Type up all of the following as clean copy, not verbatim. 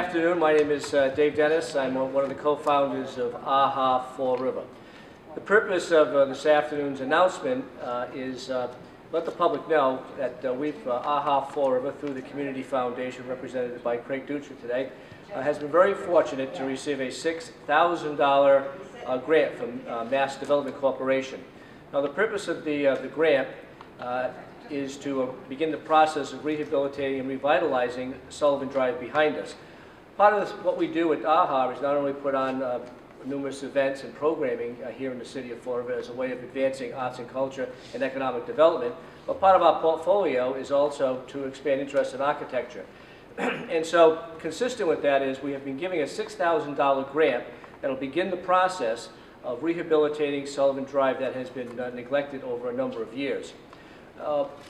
afternoon. My name is Dave Dennis. I'm one of the co-founders of AHA Fall River. The purpose of this afternoon's announcement is let the public know that we've, AHA Fall River, through the Community Foundation represented by Craig Dutra today, has been very fortunate to receive a $6,000 grant from MassDevelopment Corporation. Now, the purpose of the grant is to begin the process of rehabilitating and revitalizing Sullivan Drive behind us. Part of what we do at AHA is not only put on numerous events and programming here in the city of Fall River as a way of advancing arts and culture and economic development, but part of our portfolio is also to expand interest in architecture. And so, consistent with that is we have been giving a $6,000 grant that will begin the process of rehabilitating Sullivan Drive that has been neglected over a number of years.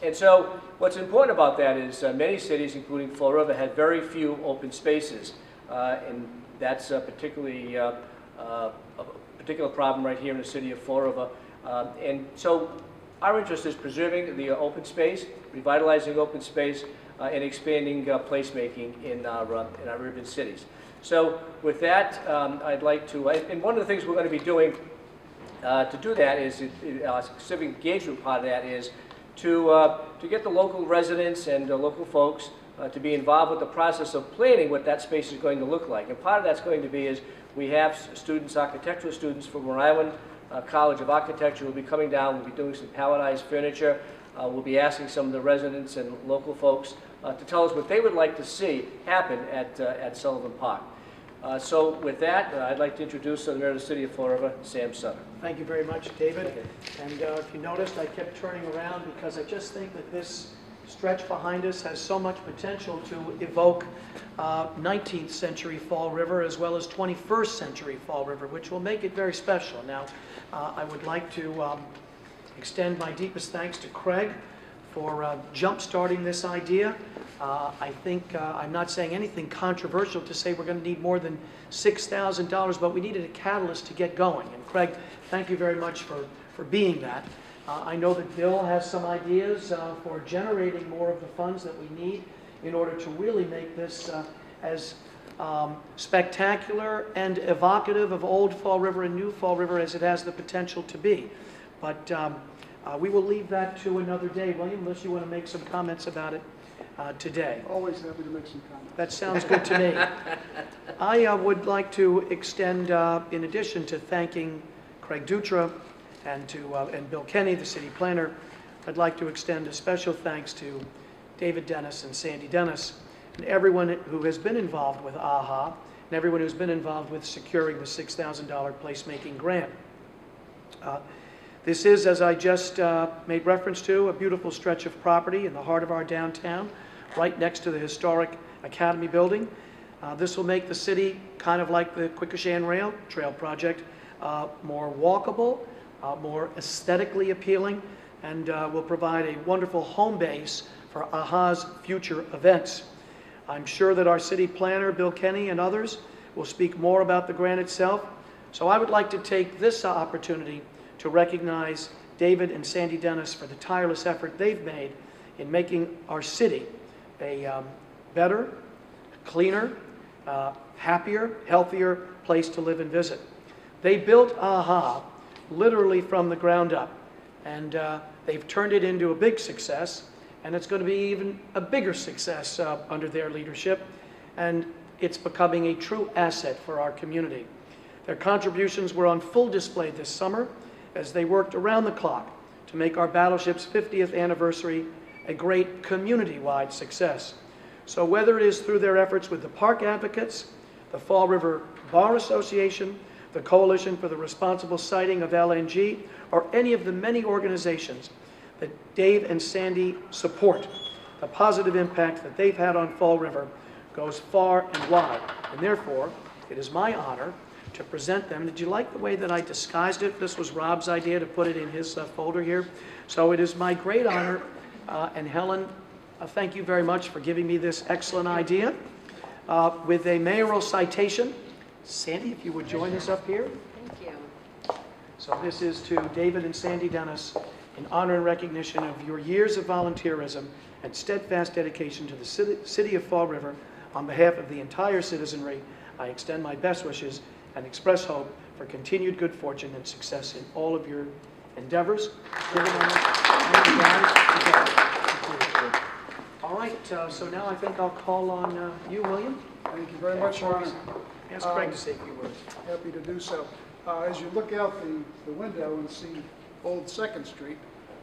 And so what's important about that is many cities, including Fall River, had very few open spaces. And that's particularly a particular problem right here in the city of Fall River. And so our interest is preserving the open space, revitalizing open space, and expanding placemaking in our urban cities. So with that, I'd like to, and one of the things we're going to be doing to do that is, a civic engagement part of that is to get the local residents and local folks to be involved with the process of planning what that space is going to look like. And part of that's going to be is we have students, architectural students from Rhode Island College of Architecture will be coming down. We'll be doing some palletized furniture. We'll be asking some of the residents and local folks to tell us what they would like to see happen at Sullivan Park. So with that, I'd like to introduce the Mayor of the City of Fall River, Sam Sutter. Thank you very much, David. Okay. And if you noticed, I kept turning around because I just think that this stretch behind us has so much potential to evoke 19th century Fall River as well as 21st century Fall River, which will make it very special. Now, I would like to extend my deepest thanks to Craig for jump-starting this idea. I think I'm not saying anything controversial to say we're going to need more than $6,000, but we needed a catalyst to get going. And Craig, thank you very much for being that. I know that Bill has some ideas for generating more of the funds that we need in order to really make this as spectacular and evocative of old Fall River and new Fall River as it has the potential to be. But we will leave that to another day, William, unless you want to make some comments about it today. Always happy to make some comments. That sounds good to me. I would like to extend, in addition to thanking Craig Dutra and Bill Kenny, the city planner, I'd like to extend a special thanks to David Dennis and Sandy Dennis and everyone who has been involved with AHA and everyone who's been involved with securing the $6,000 placemaking grant. This is, as I just made reference to, a beautiful stretch of property in the heart of our downtown, right next to the historic Academy building. This will make the city, kind of like the Quikasham Rail Trail project, more walkable, more aesthetically appealing, and will provide a wonderful home base for AHA's future events. I'm sure that our city planner, Bill Kenny, and others will speak more about the grant itself. So I would like to take this opportunity to recognize David and Sandy Dennis for the tireless effort they've made in making our city a better, cleaner, happier, healthier place to live and visit. They built AHA literally from the ground up, and they've turned it into a big success, and it's going to be even a bigger success under their leadership, and it's becoming a true asset for our community. Their contributions were on full display this summer as they worked around the clock to make our battleship's 50th anniversary a great community-wide success. So whether it is through their efforts with the park advocates, the Fall River Bar Association, the Coalition for the Responsible Siting of LNG, or any of the many organizations that Dave and Sandy support, the positive impact that they've had on Fall River goes far and wide. And therefore, it is my honor to present them. Did you like the way that I disguised it? This was Rob's idea to put it in his folder here. So it is my great honor, and Helen, thank you very much for giving me this excellent idea. With a mayoral citation. Sandy, if you would join us up here. Thank you. So this is to David and Sandy Dennis in honor and recognition of your years of volunteerism and steadfast dedication to the city of Fall River On behalf of the entire citizenry, I extend my best wishes and express hope for continued good fortune and success in all of your endeavors. All right, so now I think I'll call on you, William. Thank you very much, Your Honor. Ask Craig to say a few words. Happy to do so. As you look out the window and see Old 2nd Street,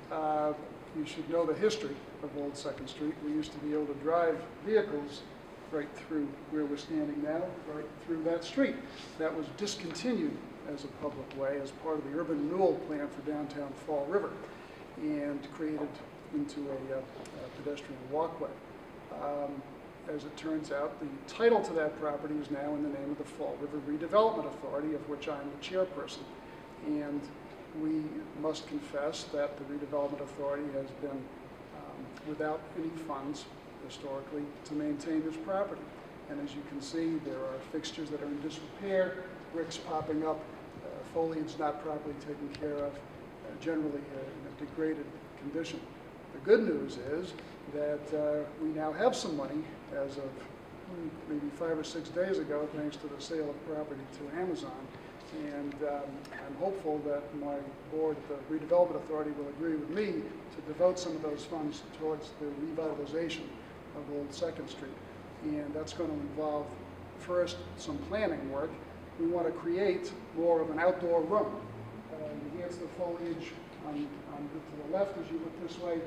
you should know the history of Old 2nd Street. We used to be able to drive vehicles right through where we're standing now, right through that street. That was discontinued as a public way as part of the urban renewal plan for downtown Fall River and created into a pedestrian walkway. As it turns out, the title to that property is now in the name of the Fall River Redevelopment Authority, of which I'm the chairperson. And we must confess that the Redevelopment Authority has been without any funds historically to maintain this property. And as you can see, there are fixtures that are in disrepair, bricks popping up, foliage not properly taken care of, generally in a degraded condition. The good news is that we now have some money as of maybe 5 or 6 days ago, thanks to the sale of property to Amazon. And I'm hopeful that my board, the Redevelopment Authority, will agree with me to devote some of those funds towards the revitalization of Old 2nd Street. And that's going to involve, first, some planning work. We want to create more of an outdoor room. Enhance the foliage on to the left as you look this way,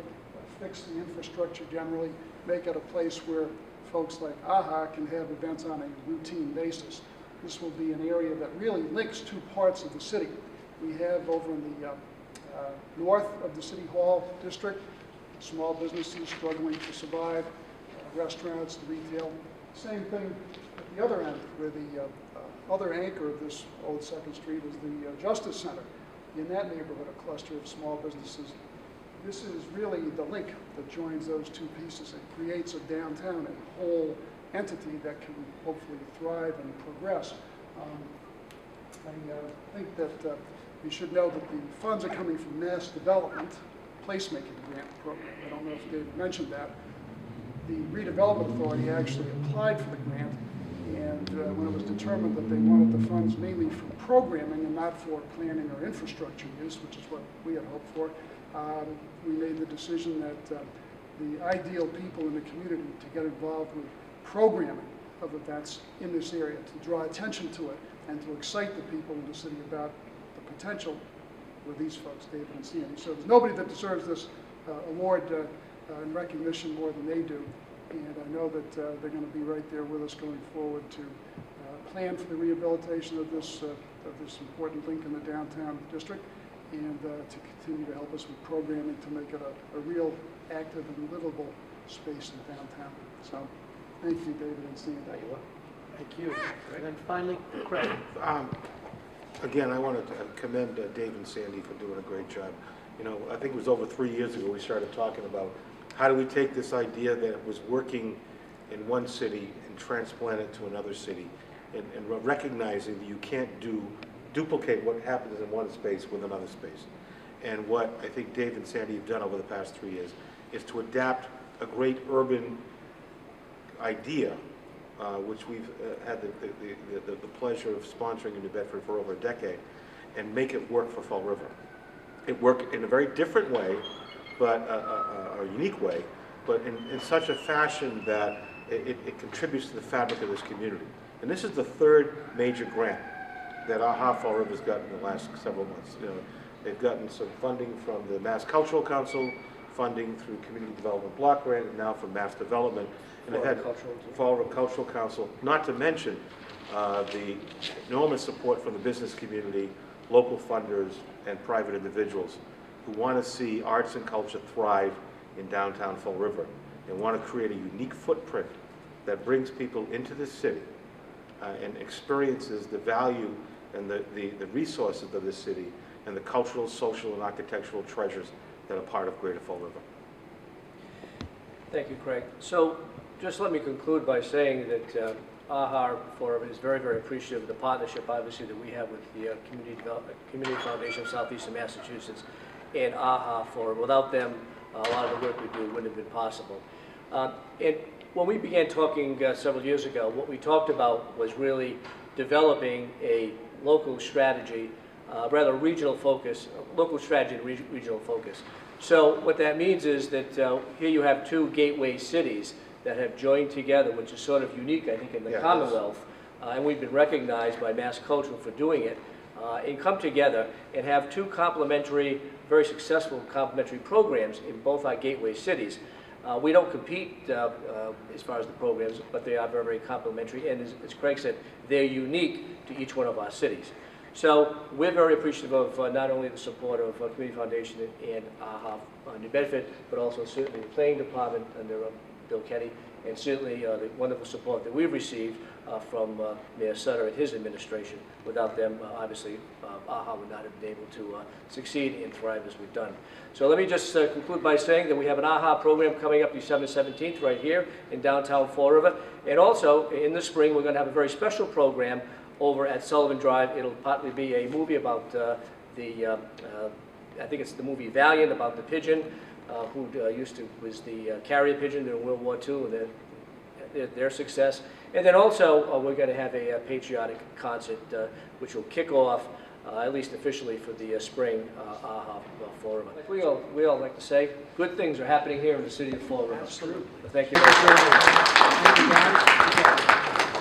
fix the infrastructure generally, make it a place where folks like AHA can have events on a routine basis. This will be an area that really links two parts of the city. We have over in the north of the City Hall district, small businesses struggling to survive, restaurants, retail. Same thing at the other end, where the other anchor of this Old 2nd Street is the Justice Center. In that neighborhood, a cluster of small businesses. This is really the link that joins those two pieces and creates a downtown, a whole entity that can hopefully thrive and progress. I think that you should know that the funds are coming from MassDevelopment placemaking grant program. I don't know if David mentioned that. The Redevelopment Authority actually applied for the grant, and when it was determined that they wanted the funds mainly for programming and not for planning or infrastructure use, which is what we had hoped for, we made the decision that the ideal people in the community to get involved with programming of events in this area, to draw attention to it and to excite the people in the city about the potential with these folks, David and Sandy. So there's nobody that deserves this award and recognition more than they do. And I know that they're going to be right there with us going forward to plan for the rehabilitation of this important link in the downtown district, and to continue to help us with programming to make it a real active and livable space in downtown. So thank you, David and Sandy. Thank you. And then finally, Craig. Again, I wanted to commend Dave and Sandy for doing a great job. You know, I think it was over 3 years ago we started talking about how do we take this idea that was working in one city and transplant it to another city, and recognizing that you can't duplicate what happens in one space with another space. And what I think Dave and Sandy have done over the past 3 years is to adapt a great urban idea, which we've had the pleasure of sponsoring in New Bedford for over a decade, and make it work for Fall River. It worked in a very different way, but a unique way, but in such a fashion that it contributes to the fabric of this community. And this is the third major grant that AHA Fall River's gotten in the last several months. You know, they've gotten some funding from the Mass Cultural Council, funding through Community Development Block Grant, and now from MassDevelopment. And they've had Fall River Cultural Council, not to mention the enormous support from the business community, local funders, and private individuals who want to see arts and culture thrive in downtown Fall River and want to create a unique footprint that brings people into the city and experiences the value and the resources of this city and the cultural, social, and architectural treasures that are part of Greater Fall River. Thank you, Craig. So just let me conclude by saying that AHA Fall River is very, very appreciative of the partnership, obviously, that we have with the Community Foundation of Southeastern Massachusetts and AHA Fall River. Without them, a lot of the work we do wouldn't have been possible. And when we began talking several years ago, what we talked about was really developing a local strategy, rather regional focus, local strategy and regional focus. So what that means is that here you have two gateway cities that have joined together, which is sort of unique, I think, in the Commonwealth. And we've been recognized by Mass Cultural for doing it, and come together and have two complementary, very successful complementary programs in both our gateway cities. We don't compete as far as the programs, but they are very, very complementary, and as Craig said, they're unique to each one of our cities. So we're very appreciative of not only the support of Community Foundation and AHA New Bedford, but also certainly the Planning Department under Bill Kenny, and certainly the wonderful support that we've received from Mayor Sutter and his administration. Without them, obviously, AHA would not have been able to succeed and thrive as we've done. So let me just conclude by saying that we have an AHA program coming up December 17th right here in downtown Fall River. And also, in the spring, we're going to have a very special program over at Sullivan Drive. It'll partly be a movie about I think it's the movie Valiant, about the pigeon who was the carrier pigeon during World War II, and their success. And then also we're going to have a patriotic concert which will kick off, at least officially, for the spring AHA Fall River. Like we all like to say, good things are happening here in the city of Fall River. Absolutely. Thank you very much. Thank you, guys.